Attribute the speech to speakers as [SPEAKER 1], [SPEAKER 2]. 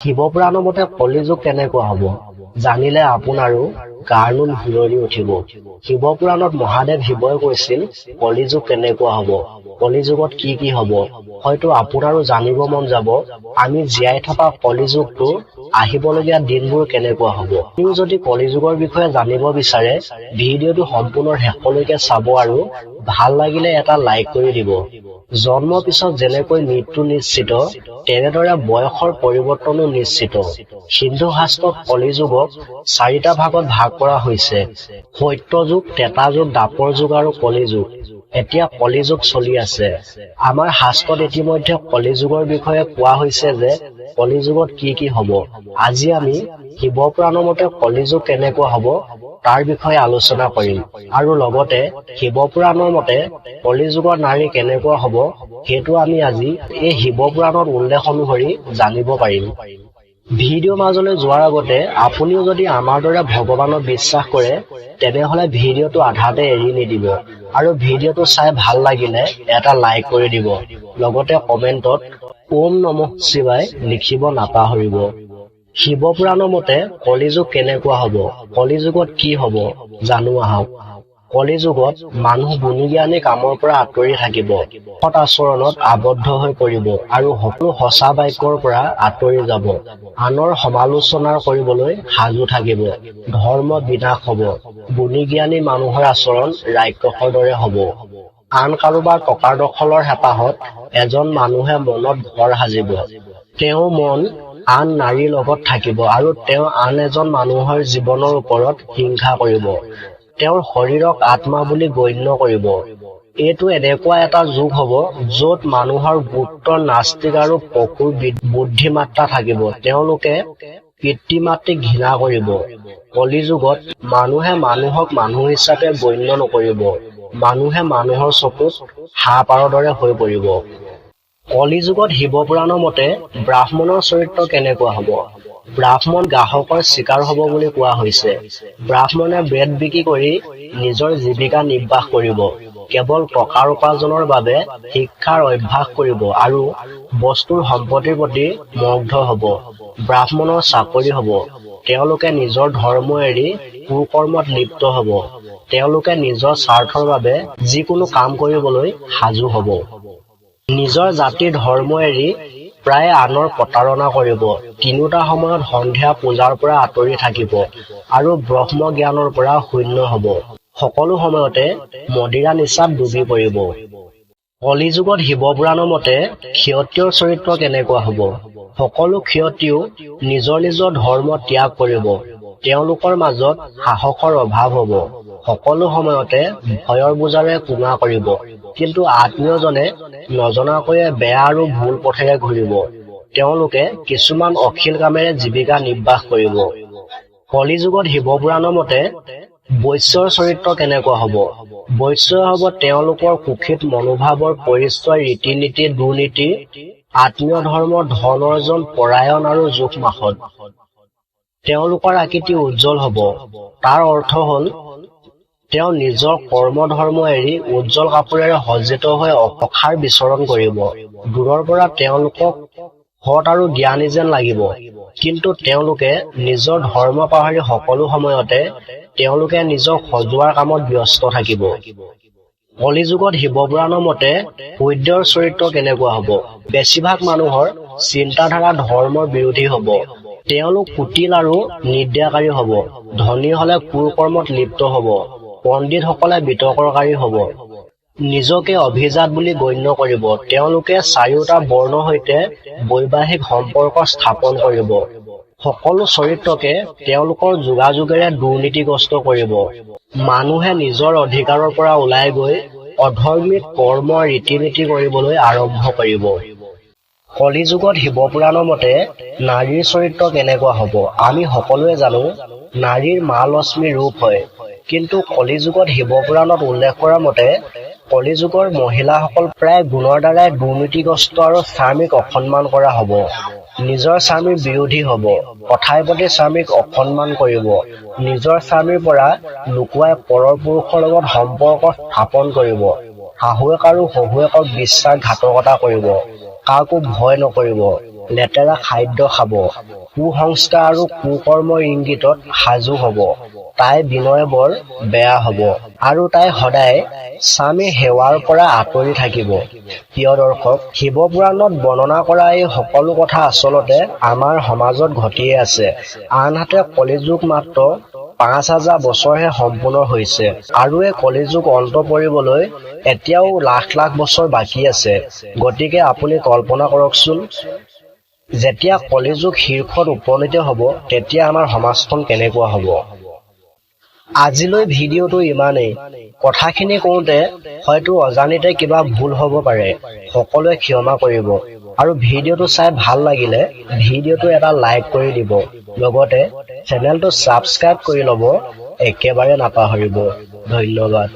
[SPEAKER 1] শিৱপুৰাণৰ মতে কলিযুগ কেনেকুৱা হ'ব জানিলে আপোনাৰো গাৰ নোম শিয়ৰি উঠিব। শিৱপুৰাণত মহাদেৱ শিৱই কৈছিল কলিযুগ কেনেকুৱা হ'ব, কলিযুগত কি হ'ব। হয়তো আপোনাৰো জানিব মন যাব আমি জীয়াই থকা কলিযুগটো আহিবলগীয়া দিনবোৰ কেনেকুৱা হ'ব। আপুনিও যদি কলিযুগৰ বিষয়ে জানিব বিচাৰে ভিডিঅ'টো সম্পূৰ্ণ শেষলৈকে চাব আৰু ভাল লাগিলে এটা লাইক কৰি দিব। জন্মৰ পিছত যেনেকৈ মৃত্যু নিশ্চিত তেনেদৰে বয়সৰ পৰিৱৰ্তনো নিশ্চিত। সিন্ধু শাস্ত্ৰত কলিযুগক 4টা ভাগত ভাগ কৰা হৈছে: সত্যযুগ, ত্ৰেতা যুগ, দ্বাপৰ যুগ আৰু কলিযুগ। এতিয়া কলিযুগ চলি আছে। আমাৰ শাস্ত্ৰত ইতিমধ্যে কলিযুগৰ বিষয়ে কোৱা হৈছে যে কলিযুগত কি হ'ব। আজি আমি শিৱপুৰাণৰ মতে কলিযুগ কেনেকুৱা হ'ব তাৰ বিষয়ে আলোচনা কৰিম আৰু লগতে শিৱপুৰাণৰ মতে কলিযুগৰ নাৰী কেনেকুৱা হ'ব সেইটো আমি আজি এই শিৱপুৰাণত উল্লেখ অনুসৰি জানিব পাৰিম। ভিডিঅ' মাজলৈ যোৱাৰ আগতে আপুনিও যদি আমাৰ দৰে ভগৱানক বিশ্বাস কৰে তেনেহলে ভিডিঅ'টো আধাতে এৰি নিদিব আৰু ভিডিঅ'টো চাই ভাল লাগিলে এটা লাইক কৰি দিব। লগতে কমেন্টত ওম নমঃ শিৱায় লিখিব নাপাহৰিব। শিৱপুৰাণৰ মতে কলিযুগ কেনেকুৱা হ'ব, কলিযুগত কি হ'ব জানো আহক। কলিযুগত মানুহ গুণজ্ঞানী কামৰ পৰা আঁতৰি থাকিব, সৎ আচৰণত আবদ্ধ হৈ পৰিব আৰু সকলো সঁচা বাক্যৰ পৰা আঁতৰি যাব। আনৰ সমালোচনা কৰিবলৈ সাজু থাকিব। ধৰ্ম বিনাশ হ'ব। গুণজ্ঞানী মানুহৰ আচৰণ ৰাক্ষসৰ দৰে হ'ব। আন কাৰোবাৰ টকাৰ দখলৰ হেঁপাহত এজন মানুহে মনত ঘৰ সাজিব। তেওঁৰ মন আন নাৰীৰ লগত থাকিব আৰু তেওঁ আন এজন মানুহৰ জীৱনৰ ওপৰত হিংসা কৰিব। তেওঁৰ শৰীৰক আত্মা বুলি গণ্য কৰিব। এইটো এনেকুৱা এটা যুগ হ'ব য'ত মানুহৰ গুপ্ত নাস্তিক আৰু পশুৰ বুদ্ধিমাত্ৰা থাকিব। তেওঁলোকে পিতৃ-মাতৃক ঘৃণা কৰিব। কলিযুগত মানুহে মানুহক মানুহ হিচাপে গণ্য নকৰিব। মানুহে মানুহৰ চকুত হাঁহ-পাৰৰ দৰে হৈ পৰিব। কলিযুগত শিৱপুৰাণৰ মতে ব্ৰাহ্মণৰ চৰিত্ৰ কেনেকুৱা হ'ব। ব্ৰাহ্মণ গ্ৰাহকৰ চিকাৰ হ'ব বুলি কোৱা হৈছে। ব্ৰাহ্মণে ব্ৰেড বিক্ৰী কৰি নিজৰ জীৱিকা নিৰ্বাহ কৰিব। কেৱল টকাৰ উপাৰ্জনৰ বাবে শিক্ষাৰ অভ্যাস কৰিব আৰু বস্তুৰ সম্পত্তিৰ প্ৰতি মুগ্ধ হ'ব। ব্ৰাহ্মণৰ চাকৰি হ'ব। তেওঁলোকে নিজৰ ধৰ্ম এৰি কুকৰ্মত লিপ্ত হ'ব। তেওঁলোকে নিজৰ স্বাৰ্থৰ বাবে যিকোনো কাম কৰিবলৈ সাজু হ'ব। নিজৰ জাতিৰ ধৰ্ম এৰি প্ৰায় আনৰ প্ৰতাৰণা কৰিব। তিনিওটা সময়ত সন্ধিয়া পূজাৰ পৰা আঁতৰি থাকিব আৰু ব্ৰহ্ম জ্ঞানৰ পৰা শূন্য হ'ব। সকলো সময়তে মদিৰা নিচাত ডুবি পৰিব। কলিযুগত শিৱপুৰাণৰ মতে ক্ষত্ৰিয়ৰ চৰিত্ৰ কেনেকুৱা হ'ব। সকলো ক্ষত্ৰিয় নিজৰ নিজৰ ধৰ্ম ত্যাগ কৰিব। তেওঁলোকৰ মাজত সাহসৰ অভাৱ হ'ব। সকলো সময়তে ভয়ৰ বোজাৰে কোঙা কৰিব। কিন্তু আত্মীয়জনে নজনাকৈয়ে বেয়া আৰু ভুল পথেৰে ঘূৰিব। তেওঁলোকে কিছুমান অশ্লীল কামেৰে জীৱিকা নিৰ্বাহ কৰিব। কলিযুগত শিৱপুৰাণৰ মতে বৈশ্যৰ চৰিত্ৰ কেনেকুৱা হ'ব। বৈশ্য হ'ব তেওঁলোকৰ কুৎসিত মনোভাৱৰ পৰিচয়, ৰীতি-নীতি, দুৰ্নীতি, আত্মীয় ধৰ্ম, ধন অৰ্জন, পৰায়ণ আৰু জোখ-মাখত। তেওঁলোকৰ আকৃতি উজ্জ্বল হ'ব। তাৰ অৰ্থ হ'ল তেওঁ নিজৰ কৰ্ম ধৰ্ম এৰি উজ্জ্বল কাপোৰেৰে সজ্জিত হৈ অসাৰ বিচৰণ কৰিব। দূৰৰ পৰা তেওঁলোকক সৎ আৰু জ্ঞানী যেন লাগিব, কিন্তু তেওঁলোকে নিজৰ ধৰ্ম পাহৰি সকলো সময়তে তেওঁলোকে নিজক সজোৱাৰ কামত ব্যস্ত থাকিব। কলিযুগত শিৱপুৰাণৰ মতে সূৰ্যৰ চৰিত্ৰ কেনেকুৱা হ'ব। বেছিভাগ মানুহৰ চিন্তাধাৰা ধৰ্মৰ বিৰোধী হ'ব। তেওঁলোক কুটিল আৰু নিৰ্দয়কাৰী হ'ব। ধনী হলে কুকৰ্মত লিপ্ত হ'ব। পণ্ডিতসকলে বিতৰ্ককাৰী হ'ব। নিজকে অভিজাত বুলি গণ্য কৰিব। তেওঁলোকে চাৰিওটা বৰ্ণৰ সৈতে বৈবাহিক সম্পৰ্ক স্থাপন কৰিব। সকলো চৰিত্ৰকে তেওঁলোকৰ যোগাযোগেৰে দুৰ্নীতিগ্ৰস্ত কৰিব। মানুহে নিজৰ অধিকাৰৰ পৰা ওলাই গৈ অধৰ্মিক কৰ্ম ৰীতি-নীতি কৰিবলৈ আৰম্ভ কৰিব। কলিযুগত শিৱপুৰাণৰ মতে নাৰীৰ চৰিত্ৰ কেনেকুৱা হ'ব। আমি সকলোৱে জানো নাৰীৰ মা লক্ষ্মী ৰূপ হয়, কিন্তু কলিযুগত শিৱপুৰাণত উল্লেখ কৰা মতে কলিযুগৰ মহিলাসকল প্ৰায় গুণৰ দ্বাৰাই দুৰ্নীতিগ্ৰস্ত আৰু স্বামীক অসন্মান কৰা হ'ব। নিজৰ স্বামীৰ বিৰোধী হ'ব। কথাই প্ৰতি স্বামীক অসন্মান কৰিব। নিজৰ স্বামীৰ পৰা লুকুৱাই পৰৰ পুৰুষৰ লগত সম্পৰ্ক স্থাপন কৰিব। শাহুৱেক আৰু শহুৱেকক বিশ্বাসঘাতকতা কৰিব। কাকো ভয় নকৰিব। লেতেৰা খাদ্য খাব, কুসংস্কাৰ আৰু কুকৰ্মৰ ইংগিতত সাজু হ'ব। তাই বিনয় বৰ বেয়া হ'ব আৰু তাই সদায় স্বামী সেৱাৰ পৰা আঁতৰি থাকিব। প্ৰিয় দৰ্শক, শিৱপুৰাণত বৰ্ণনা কৰা এই সকলো কথা আচলতে আমাৰ সমাজত ঘটিয়ে আছে। আনহাতে কলিযুগ মাত্ৰ ৫,০০০ বছৰহে সম্পূৰ্ণ হৈছে আৰু এই কলিযুগ অন্ত পৰিবলৈ এতিয়াও লাখ লাখ বছৰ বাকী আছে। গতিকে আপুনি কল্পনা কৰকচোন, যেতিয়া কলিযুগ শীৰ্ষত উপনীত হ'ব তেতিয়া আমাৰ সমাজখন কেনেকুৱা হ'ব। আজিলৈ ভিডিঅ'টো ইমানেই। কথাখিনি কওঁতে হয়তো অজানিতে কিবা ভুল হ'ব পাৰে, সকলোৱে ক্ষমা কৰিব আৰু ভিডিঅ'টো চাই ভাল লাগিলে ভিডিঅ'টো এটা লাইক কৰি দিব, লগতে চেনেলটো ছাবস্ক্ৰাইব কৰি ল'ব একেবাৰে নাপাহৰিব। ধন্যবাদ।